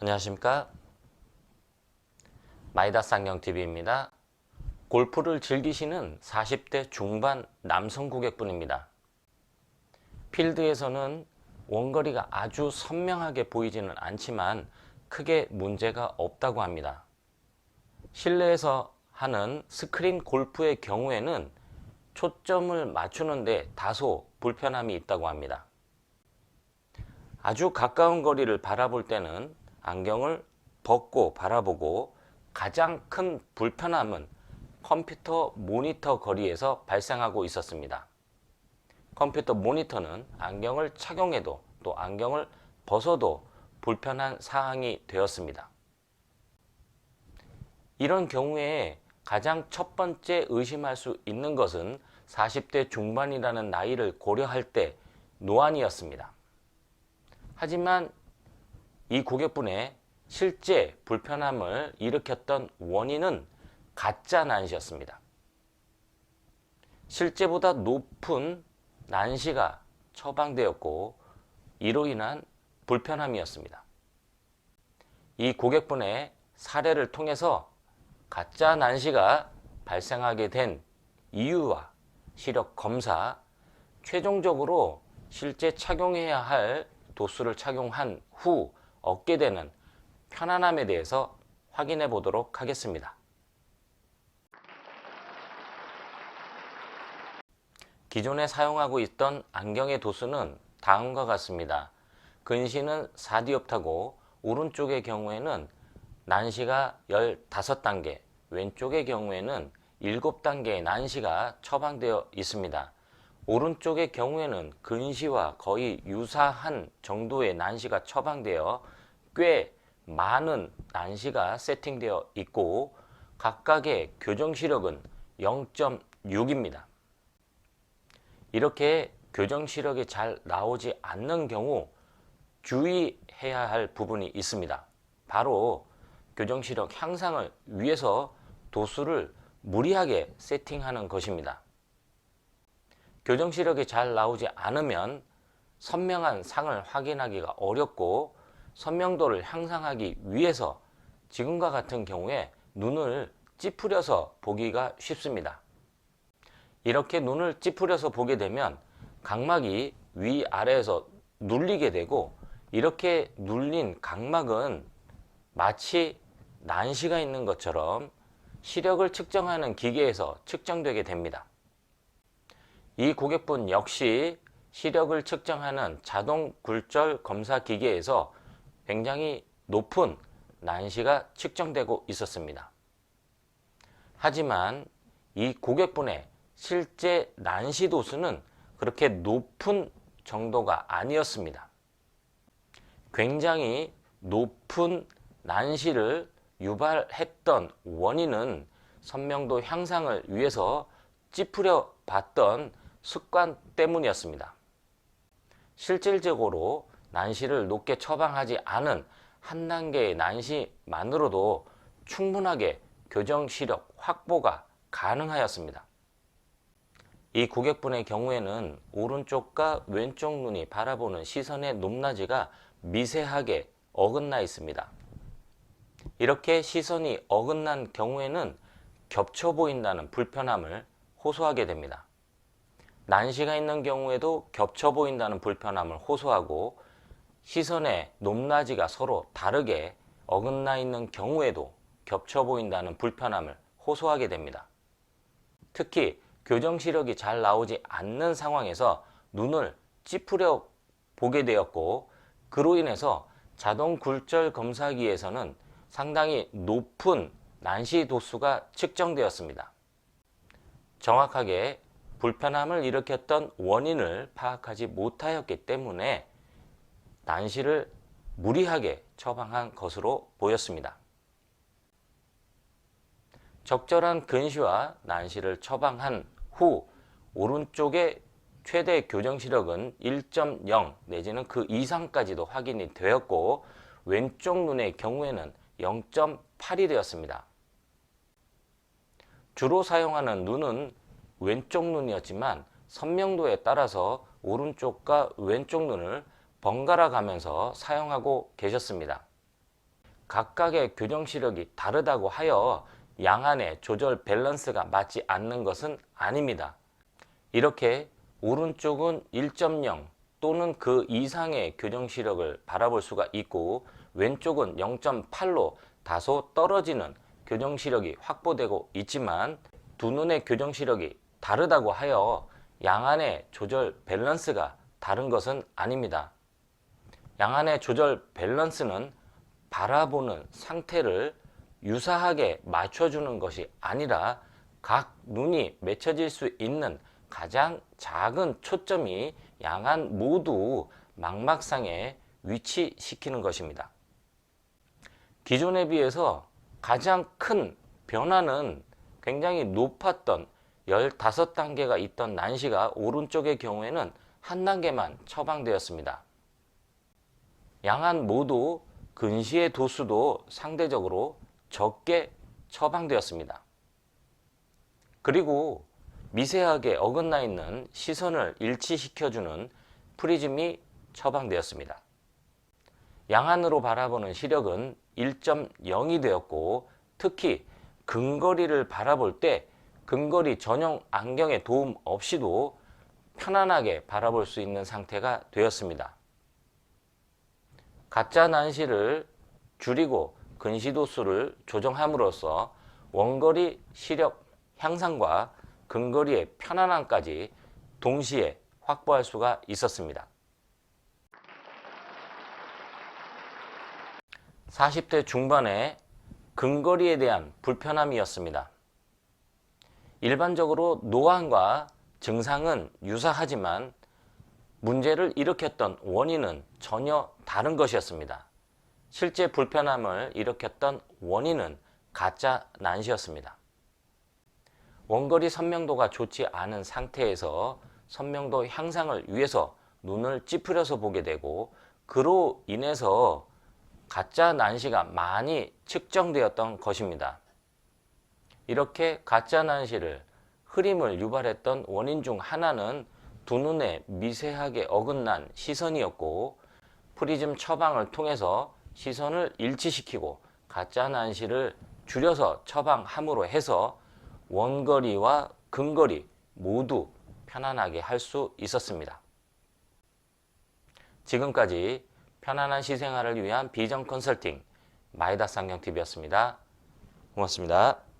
안녕하십니까. 마이다스 안경TV입니다. 골프를 즐기시는 40대 중반 남성 고객분입니다. 필드에서는 원거리가 아주 선명하게 보이지는 않지만 크게 문제가 없다고 합니다. 실내에서 하는 스크린 골프의 경우에는 초점을 맞추는데 다소 불편함이 있다고 합니다. 아주 가까운 거리를 바라볼 때는 안경을 벗고 바라보고 가장 큰 불편함은 컴퓨터 모니터 거리에서 발생하고 있었습니다. 컴퓨터 모니터는 안경을 착용해도 또 안경을 벗어도 불편한 사항이 되었습니다. 이런 경우에 가장 첫 번째 의심할 수 있는 것은 40대 중반이라는 나이를 고려할 때 노안이었습니다. 하지만 이 고객분의 실제 불편함을 일으켰던 원인은 가짜 난시였습니다. 실제보다 높은 난시가 처방되었고 이로 인한 불편함이었습니다. 이 고객분의 사례를 통해서 가짜 난시가 발생하게 된 이유와 시력 검사, 최종적으로 실제 착용해야 할 도수를 착용한 후 얻게 되는 편안함에 대해서 확인해 보도록 하겠습니다. 기존에 사용하고 있던 안경의 도수는 다음과 같습니다. 근시는 4디옵타고 오른쪽의 경우에는 난시가 15단계, 왼쪽의 경우에는 7단계의 난시가 처방되어 있습니다. 오른쪽의 경우에는 근시와 거의 유사한 정도의 난시가 처방되어 꽤 많은 난시가 세팅되어 있고 각각의 교정 시력은 0.6입니다. 이렇게 교정 시력이 잘 나오지 않는 경우 주의해야 할 부분이 있습니다. 바로 교정 시력 향상을 위해서 도수를 무리하게 세팅하는 것입니다. 교정 시력이 잘 나오지 않으면 선명한 상을 확인하기가 어렵고 선명도를 향상하기 위해서 지금과 같은 경우에 눈을 찌푸려서 보기가 쉽습니다. 이렇게 눈을 찌푸려서 보게 되면 각막이 위아래에서 눌리게 되고 이렇게 눌린 각막은 마치 난시가 있는 것처럼 시력을 측정하는 기계에서 측정되게 됩니다. 이 고객분 역시 시력을 측정하는 자동 굴절 검사 기계에서 굉장히 높은 난시가 측정되고 있었습니다. 하지만 이 고객분의 실제 난시 도수는 그렇게 높은 정도가 아니었습니다. 굉장히 높은 난시를 유발했던 원인은 선명도 향상을 위해서 찌푸려 봤던 습관 때문이었습니다. 실질적으로 난시를 높게 처방하지 않은 한 단계의 난시만으로도 충분하게 교정 시력 확보가 가능하였습니다. 이 고객분의 경우에는 오른쪽과 왼쪽 눈이 바라보는 시선의 높낮이가 미세하게 어긋나 있습니다. 이렇게 시선이 어긋난 경우에는 겹쳐 보인다는 불편함을 호소하게 됩니다. 난시가 있는 경우에도 겹쳐 보인다는 불편함을 호소하고 시선의 높낮이가 서로 다르게 어긋나 있는 경우에도 겹쳐 보인다는 불편함을 호소하게 됩니다. 특히 교정 시력이 잘 나오지 않는 상황에서 눈을 찌푸려 보게 되었고 그로 인해서 자동 굴절 검사기에서는 상당히 높은 난시 도수가 측정되었습니다. 정확하게 불편함을 일으켰던 원인을 파악하지 못하였기 때문에 난시를 무리하게 처방한 것으로 보였습니다. 적절한 근시와 난시를 처방한 후 오른쪽의 최대 교정 시력은 1.0 내지는 그 이상까지도 확인이 되었고 왼쪽 눈의 경우에는 0.8이 되었습니다. 주로 사용하는 눈은 왼쪽 눈이었지만 선명도에 따라서 오른쪽과 왼쪽 눈을 번갈아 가면서 사용하고 계셨습니다. 각각의 교정 시력이 다르다고 하여 양안의 조절 밸런스가 맞지 않는 것은 아닙니다. 이렇게 오른쪽은 1.0 또는 그 이상의 교정 시력을 바라볼 수가 있고 왼쪽은 0.8로 다소 떨어지는 교정 시력이 확보되고 있지만 두 눈의 교정 시력이 다르다고 하여 양안의 조절 밸런스가 다른 것은 아닙니다. 양안의 조절 밸런스는 바라보는 상태를 유사하게 맞춰주는 것이 아니라 각 눈이 맺혀질 수 있는 가장 작은 초점이 양안 모두 망막상에 위치시키는 것입니다. 기존에 비해서 가장 큰 변화는 굉장히 높았던 15단계가 있던 난시가 오른쪽의 경우에는 한 단계만 처방되었습니다. 양안 모두 근시의 도수도 상대적으로 적게 처방되었습니다. 그리고 미세하게 어긋나 있는 시선을 일치시켜주는 프리즘이 처방되었습니다. 양안으로 바라보는 시력은 1.0이 되었고 특히 근거리를 바라볼 때 근거리 전용 안경의 도움 없이도 편안하게 바라볼 수 있는 상태가 되었습니다. 가짜 난시를 줄이고 근시도수를 조정함으로써 원거리 시력 향상과 근거리의 편안함까지 동시에 확보할 수가 있었습니다. 40대 중반의 근거리에 대한 불편함이었습니다. 일반적으로 노안과 증상은 유사하지만 문제를 일으켰던 원인은 전혀 다른 것이었습니다. 실제 불편함을 일으켰던 원인은 가짜 난시였습니다. 원거리 선명도가 좋지 않은 상태에서 선명도 향상을 위해서 눈을 찌푸려서 보게 되고 그로 인해서 가짜 난시가 많이 측정되었던 것입니다. 이렇게 가짜 난시를 흐림을 유발했던 원인 중 하나는 두 눈에 미세하게 어긋난 시선이었고 프리즘 처방을 통해서 시선을 일치시키고 가짜 난시를 줄여서 처방함으로 해서 원거리와 근거리 모두 편안하게 할 수 있었습니다. 지금까지 편안한 시생활을 위한 비전 컨설팅 마이다스 안경TV였습니다. 고맙습니다.